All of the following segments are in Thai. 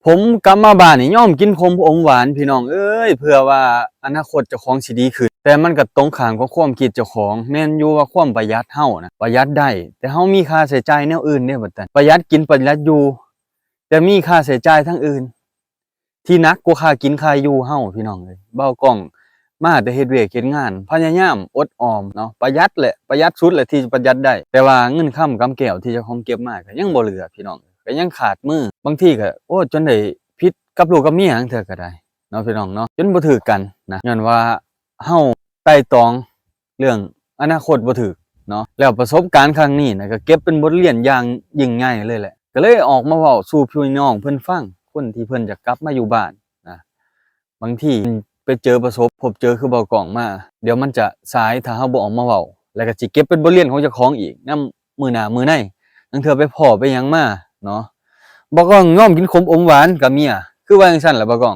ผมกลับมาบ้านนี่ยอมกินขมอมหวานพี่น้องเอ้ยเพื่อว่าอนาคตเจ้าของสิดีขึ้นแต่มันก็ตรงข้ามกับความคิดเจ้าของแม่นอยู่ว่าความประหยัดเฮานะประหยัดได้แต่เฮามีค่าใช้จ่ายแนวอื่นเด้บัดนั้นประหยัดกินประหยัดอยู่แต่มีค่าใช้จ่ายทางอื่นที่หนักกว่าค่ากินค่าอยู่เฮาพี่น้องเอ้ยเบ้ากล้องมาแต่เฮ็ดเวียกเฮ็ดงานพยายามอดออมเนาะประหยัดแหละประหยัดสุดแหละที่ประหยัดได้แต่ว่าเงินค่ำกำแก้วที่เจ้าของเก็บมาก็ยังบ่เหลือพี่น้องก็ยังขาดมือบางทีก็โอ้จนได้ผิดกับลูกกับเมียจั่งเทื่อก็ได้เนาะพี่น้องเนาะจนบ่ถูกกันนะย้อนว่าเฮาไตร่ตรองเรื่องอนาคตบ่ถูกเนาะแล้วประสบการณ์ครั้งนี้นะก็เก็บเป็นบทเรียนอย่างยิ่งใหญ่เลยแหละก็เลยออกมาเว้าสู่พี่น้องเพิ่นฟังคนที่เพิ่นจะกลับมาอยู่บ้านนะบางทีไปเจอพบเจอคือเบากล้องมาเดี๋ยวมันจะสายถ้าเฮาบ่ออกมาเว้าแล้วก็สิเก็บเป็นบทเรียนของเจ้าของอีกนำมื้อหน้ามื้อในจั่งเทื่อไปพ้อไปหยังมาเนาะบ่กล้องยอมกินขมอมหวานกับเมียคือว่าจังซั่นล่ะบ่กล้อง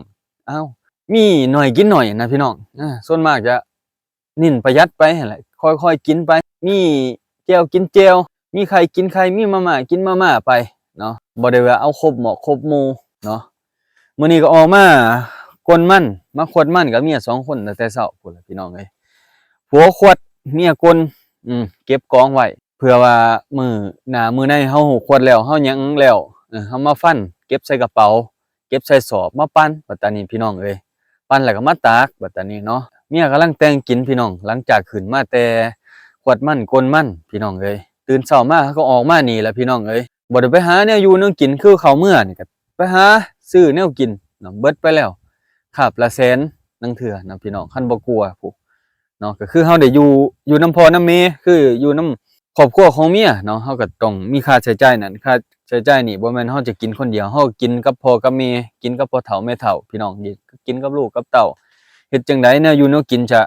อ้าวมีน้อยกินน้อยนะพี่น้องส่วนมากจะเน้นประหยัดไปหั่นแหละค่อยๆกินไปมีแจ่วกินแจ่วมีไข่กินไข่มีมาม่ากินมาม่าไปเนาะบ่ได้ว่าเอาครบหม้อครบหมู่เนาะมื้อนี้ก็ออกมากวนมันมาขวดมันกับเมีย2คนตั้งแต่เช้าพู้นล่ะพี่น้องเอ้ยผัวขวดเมียกลเก็บกองไว้เพื่อว่ามื้อหน้ามื้อในเฮาขวดแล้วเฮาหยังแล้วเฮามาฟันเก็บใส่กระเป๋าเก็บใส่สอบมาปั้นบัดตานี้พี่น้องเอ้ยปั้นแล้วก็มาตากบัดตานี้เนาะเมียกำลังแต่งกินพี่น้องหลังจากขึ้นมาแต่ขวดมันกลมันพี่น้องเอ้ยตื่นเช้ามาก็ออกมานี่แหละพี่น้องเอ้ยบ่ได้ไปหาแนวอยู่แนวกินคือข้าวมื้อนี่ก็ไปหาซื้อแนวกินเนาะเบิดไปแล้วคาบละแสนนังเทื่อนะพี่น้องคันบ่กลัวพุเนาะก็คือเฮาได้อยู่นำพ่อนำแม่คืออยู่นำครอบครัวของเมียเนาะเฮาก็ต้องมีค่าใช้จ่ายนั่นค่าใช้จ่ายนี่บ่แม่นเฮาจะกินคนเดียวเฮากินกับพ่อกับแม่กินกับพ่อเฒ่าแม่เฒ่าพี่น้องกินกับลูกกับเต้าเฮ็ดจั่งใดแนวอยู่แนวกินจะ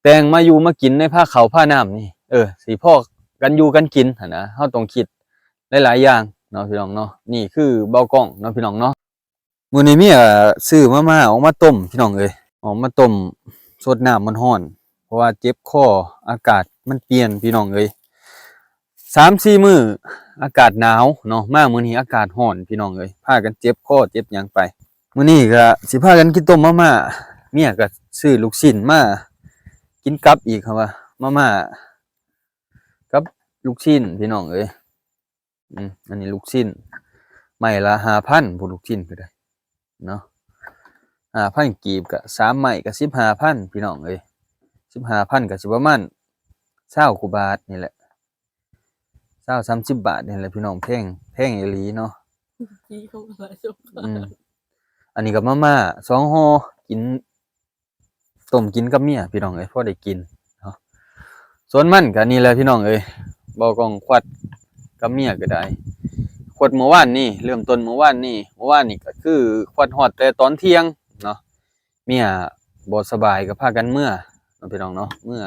แต่งมาอยู่มากินในผ้าขาวผ้าน้ำนี่สิพอกันอยู่กันกินหั่นนะเฮาต้องคิดหลายๆอย่างเนาะพี่น้องเนาะนี่คือเบากล้องเนาะพี่น้องเนาะมื้อนี้เมียซื้อมาม่าออกมาต้มพี่น้องเอ้ยออกมาต้มสดน้ำมันร้อนเพราะว่าเจ็บคออากาศมันเปลี่ยนพี่น้องเอ้ย3-4มื้ออากาศหนาวเนาะมามื้อนี้อากาศร้อนพี่น้องเอ้ยพากันเจ็บคอเจ็บหยังไปมื้อนี้ก็สิพากันกินต้มมาม่าเมียก็ซื้อลูกชิ้นมากินกับอีกครับว่ามาม่ากับลูกชิ้นพี่น้องเอ้ยอันนี้ลูกชิ้นไม้ละ5,000ผู้ลูกชิ้นก็ได้เนาะ5,000กีบก็3ไม้ก็15,000พี่น้องเอ้ย15,000ก็สิประมาณ20กว่าบาทนี่แหละ20-30 บาทนี่แหละพี่น้องแพงอีหลีเนาะอันนี้ก็มาม่า2ห่อกินต้มกินกับเมียพี่น้องเอ้ยพอได้กินเนาะส่วนมันก็นี่แหละพี่น้องเอ้ยบ่กล้องขวัดกับเมียก็ได้ขวดเมื่อวานนี้เริ่มต้นเมื่อวานนี้ก็คือขวดฮอดแต่ตอนเที่ยงเนาะเมียบ่สบายก็พากันเมื่อเนาะพี่น้องเนาะเมื่อ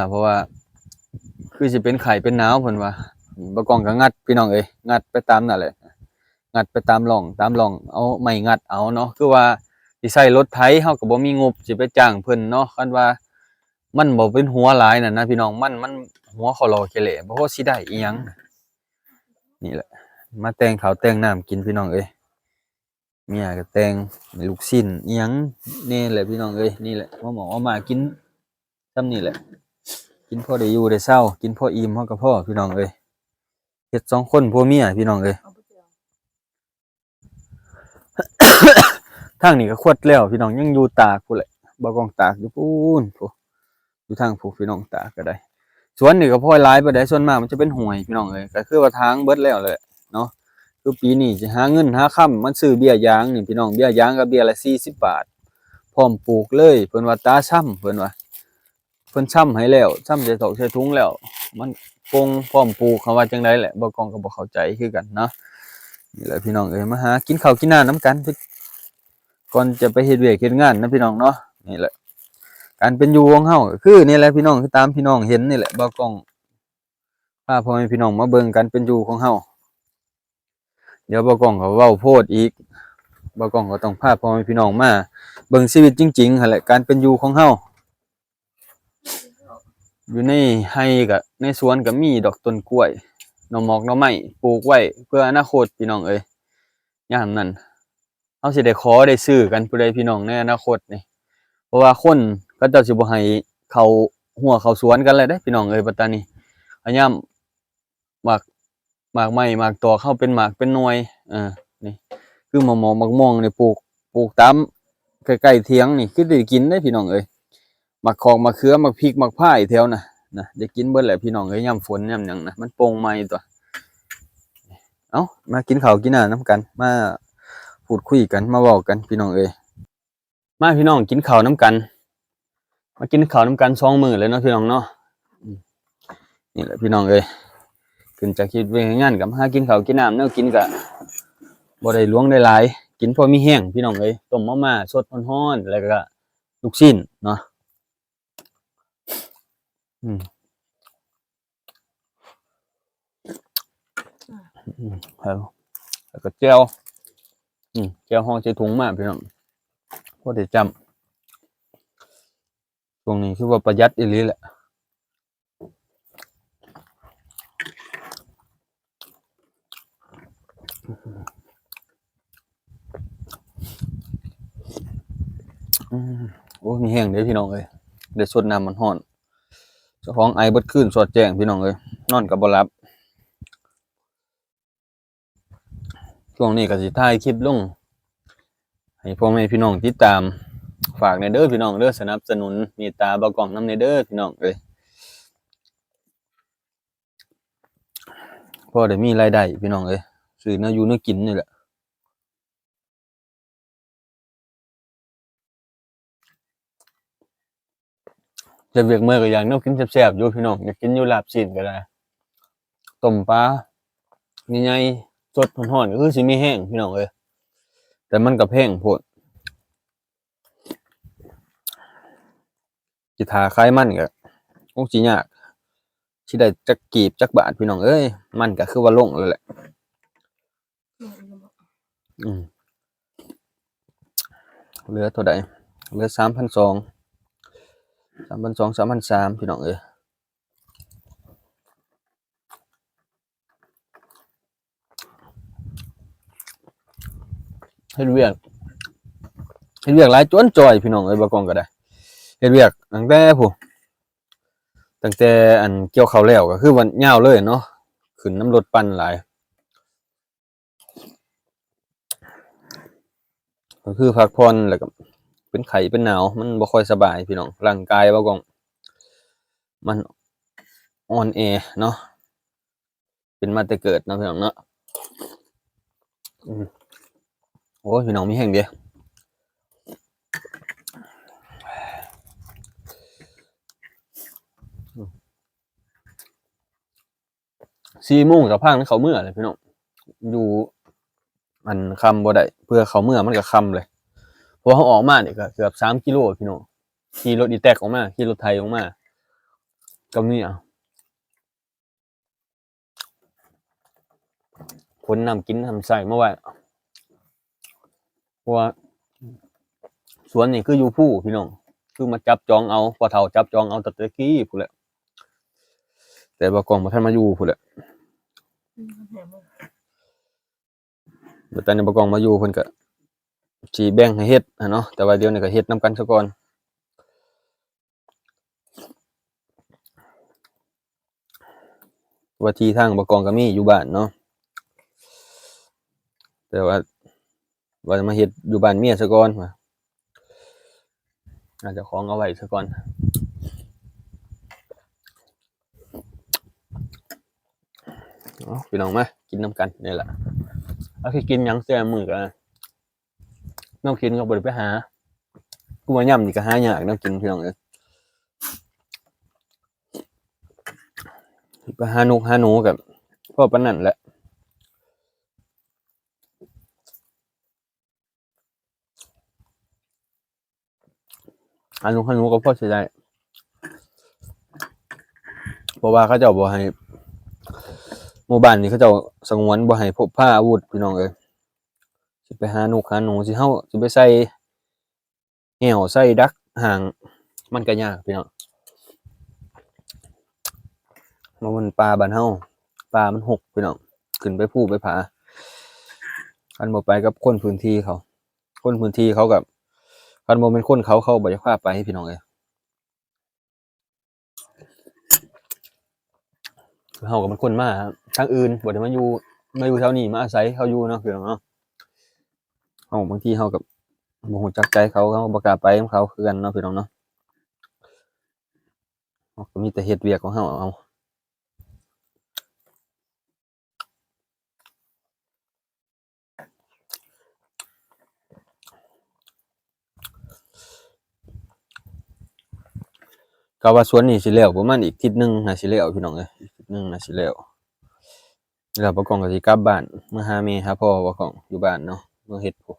เพราะว่าคือสิเป็นไข้เป็นหนาวเพิ่นว่าบ่กล้องก็งัดพี่น้องเอ้ยงัดไปตามนั่นแหละงัดไปตามร่องเอาไม้งัดเอาเนาะคือว่าสิใช้รถไถเฮาก็บ่มีงบสิไปจ้างเพิ่นเนาะคันว่ามันบ่เป็นหัวหลายนั่นนะพี่น้องมันหัวเขารอแค่แหละบ่พอสิได้อีหยังนี่แหละมาแต่งข้าวแต่งน้ำกินพี่น้องเอ้ยเมียก็แต่งลูกชิ้นอีหยังนี่แหละพี่น้องเอ้ยนี่แหละว่าหมอเอามากินซ้ำนี่แหละกินพอได้อยู่ได้เช้ากินพออิ่มเฮาก็พอพี่น้องเอ้ยเฮ็ด2คนผัวเมียพี่น้องเอ้ยทางนี้ก็ขวดแล้วพี่น้องยังอยู่ตากพู้นแหละบ่กองตากอยู่พู้นพู้อยู่ทางพู้พี่น้องตากก็ได้สวนนี่ก็พอหลายปานใดส่วนมากมันจะเป็นห้วยพี่น้องเอ้ยก็คือว่าทางเบิดแล้วแหละเนาะคือปีนี้สิหาเงินหาค่ำมันซื้อเบี้ยยางนี่พี่น้องเบี้ยยางก็เบี้ยละ40 บาทพร้อมปลูกเลยเพิ่นว่าตาช่ำเพิ่นว่าเพิ่นช่ำให้แล้วช่ำใส่ถอกใส่ถุงแล้วมันปงพร้อมปลูกเขาว่าจังได๋แหละบ่กองก็บ่เข้าใจคือกันเนาะนี่แหละพี่น้องเอ้ยมาหากินข้าวกินน้ำนำกันก่อนจะไปเฮ็ดเวียกเฮ็ดงานนะพี่น้องเนาะนี่แหละการเป็นอยู่ของเฮาก็คือนี่แหละพี่น้องคือตามพี่น้องเห็นนี่แหละบ่กล้องพาพ่อแม่พี่น้องมาเบิ่งการเป็นอยู่ของเฮาเดี๋ยวบ่กล้องก็เว้าโพดอีกบ่กล้องก็ต้องพาพ่อแม่พี่น้องมาเบิ่งชีวิตจริงๆหั่นแหละการเป็นอยู่ของเฮาอยู่ในไร่ก็ในสวนก็มีดอกต้นกล้วยหน่อหมอกหน่อไม้ปลูกไว้เพื่ออนาคตพี่น้องเอ้ย ยามนั้นเฮาสิได้ขอได้ซื้อกันผู้ใดพี่น้องในอนาคตนี่เพราะว่าคนเขาเจ้าสิบ่ให้เข้าหัวเข้าสวนกันแล้วเด้พี่น้องเอ้ยบัดตานี้ยามหมากหมากไม้หมากตอกเข้าเป็นหมากเป็นหน่วยนี่คือมะม่วงมะม่วงนี่ปลูกตามใกล้ๆเถียงนี่คือได้กินได้พี่น้องเอ้ยหมักขอกมะเขือหมักพริกหมักพร้ายแถวน่ะได้กินเบิดแหละพี่น้องเอ้ยยามฝนยามหยังน่ะมันโปร่งใหม่ตัวเอ้ามากินข้าวกินน้ำนำกันมาพูดคุยกันมาเว้ากันพี่น้องเอ้ยมาพี่น้องกินข้าวนำกันมากินข้าวนำกัน2มื้อเลยเนาะพี่น้องเนาะนี่แหละพี่น้องเอ้ยขึ้นจากคิดเวียงงานกับหากินข้าวกินน้ำแนวกินก็บ่ได้หลวงได้หลายกินพอมีแห้งพี่น้องเอ้ยต้มมาม่าสดร้อนๆแล้วก็ลูกชิ้นเนาะครับแล้วก็แจ่วแจ่วฮ้อใส่ถุงมาพี่น้องบ่ได้จำช่วงนี้คือว่าประหยัดอีหลีแหละโอ้มีแห้งเด้อพี่น้องเอ้ยได้สดน้ำมันร้อนเจ้าของไอเบิดคืนสอดแจ้งพี่น้องเอ้ยนอนก็บ่หลับช่วงนี้ก็สิถ่ายคลิปลงให้พ่อแม่พี่น้องติดตามฝากในเด้อพี่น้องเด้อสนับสนุนเมตตาบ่กล้องนำในเด้อพี่น้องเอ้ยพอได้มีรายได้พี่น้องเอ้ยซื้อแนวอยู่แนวกินนี่แหละจะเวียกเมื่อก็อยากแนวกินแซ่บๆอยู่พี่น้องอยากกินอยู่ลาบซีนก็ได้ต้มปลาใหญ่ๆสดร้อนๆก็คือสิมีแห้งพี่น้องเอ้ยแต่มันก็แพงโพดสิท่าขายมันก็คงสิยากสิได้จักกีบจักบาทพี่น้องเอ้ยมันก็คือว่าลงแล้วแหละเหลือเท่าใดเหลือ3,200 3,200 3,300พี่น้องเอ้ยเฮ็ดเวียกหลายจนจ่อยพี่น้องเอ้ยบ่กล้องก็ได้เฮ็ดเวียกตั้งแต่อันเกี่ยวข้าวแล้วก็คือวันยาวเลยเนาะขึ้นน้ำรถปั่นหลายก็คือพักผ่อนแล้วก็เป็นไข้เป็นหนาวมันบ่ค่อยสบายพี่น้องร่างกายบ่กล้องมันอ่อนแอเนาะเป็นมาแต่เกิดเนาะพี่น้องเนาะโอ้ยพี่น้องมีแห้งเด้4 โมงก็พากันเข้าเมื่อเลยพี่น้องอยู่อันค่ำบ่ได้เพื่อเข้าเมื่อมันก็ค่ำเลยเพราะว่าเราออกมานี่ก็เกือบ3กิโลพี่น้องขี่รถอีแต๊กออกมาขี่รถไถออกมากับเมียขนน้ำกินน้ำใส่มาไว้เพราะว่าสวนนี่คืออยู่ภูพี่น้องคือมาจับจองเอาพ่อเฒ่าจับจองเอาแต่ตะกี้พู้นแหละแต่บ่กล้องบ่ทันมาอยู่พู้นแหละแต่ตอนนี้บ่กล้องมาอยู่เพิ่นก็สิแบ่งให้เฮ็ดอะเนาะแต่ว่าเดี๋ยวนี้ก็เฮ็ดนํกันซะก่อนว่าที่ทางบ่กล้องก็มีอยู่บ้านเนาะแต่ว่ามาเฮ็ดอยู่บ้านเมียซะก่อนว่าเจ้าของเอาไว้ซะก่อนพี่น้องมากินนำกันนี่แหละเอาสิกินหยังแต่มื้อก็แนวกินก็บ่ได้ไปหากูว่ายามนี่ก็หายากแนวกินพี่น้องเอ้ยไปหานกหาหนูก็พอปานนั้นแหละหาหนูก็พอสิได้เพราะว่าเขาเจ้าบ่ให้หมู่บ้านนี่เขาเจ้าสงวนบ่ให้พกพาอาวุธพี่น้องเอ้ยสิไปหานกหาหนูสิเฮาสิไปใส่แห้วใส่ดักห่างมันก็ยากพี่น้องมันป่าบ้านเฮาป่ามันรกพี่น้องขึ้นไปภูไปผา คันบ่ไปกับคนพื้นที่เขาคนพื้นที่เขากับคันบ่เป็นคนเขาบ่อยากพาไปพี่น้องเอ้ยเฮาก็เป็นคนมาทางอื่นบ่ได้มาอยู่แถวนี้มาอาศัยเขาอยู่เนาะพี่น้องเนาะเฮาบางทีเฮาก็บ่ฮู้จักใจเขาบ่กล้าไปกับเขาคือกันเนาะพี่น้องเนาะเฮาก็มีแต่เฮ็ดเวียกของเฮาเอาก็ว่าสวนนี้สิแล้วประมาณอีกอาทิตย์หนึงน่าสิแล้วพี่น้องเอ้ยอีกอาทิตย์หนึงน่าสิแล้วแล้วบ่กล้องก็สิกลับบ้านมาหาแม่หาพ่อบ่กล้องอยู่บ้านเนาะมาเฮ็ดพู้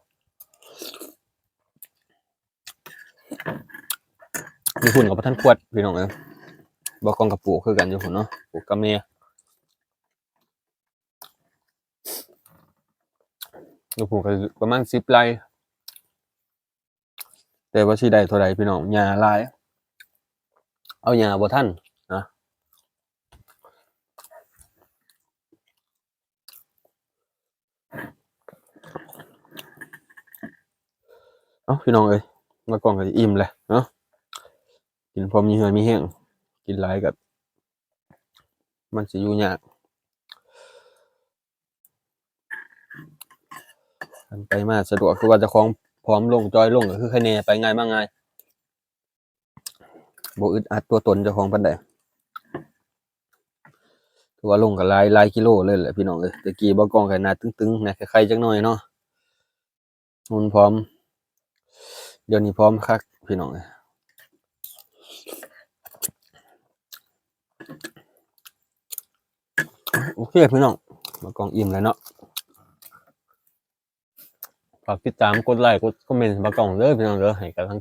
อยู่พุ่นก็บ่ทันขวดพี่น้องเอ้ยบ่กล้องก็ปลูกคือกันอยู่พุ่นเนาะปลูกกับแม่อยู่พุ่นก็ประมาณ10 ไร่แต่ว่าสิได้เท่าใดพี่น้องหญ้าหลายเอาหญ้าบ่ทันนะเอ้าพี่น้องเอ้ยบ่กล้องก็สิอิ่มแหละเนาะกินพอมีเหือมีแห้งกินหลายก็มันสิอยู่ยากคันไปมาสะดวกคือว่าเจ้าของพร้อมลงจอยลงก็คือใครแหน่ไปง่ายมาง่ายบ่อึดอัดตัวตนเจ้าของปานใดคือว่าลงก็หลายกิโลเลยแหละพี่น้องเอ้ยแต่กี้บ่กล้องก็หน้าตึงๆหน้าไข่ๆจักหน่อยเนาะหุ่นพร้อมเดี๋ยวนี้พร้อมคักพี่น้องเอ้ยโอเคพี่น้องบ่กล้องอิ่มแล้วเนาะฝากติดตามกดไลค์กดคอมเมนต์ให้บ่กล้องเด้อพี่น้องเด้อให้กำลัง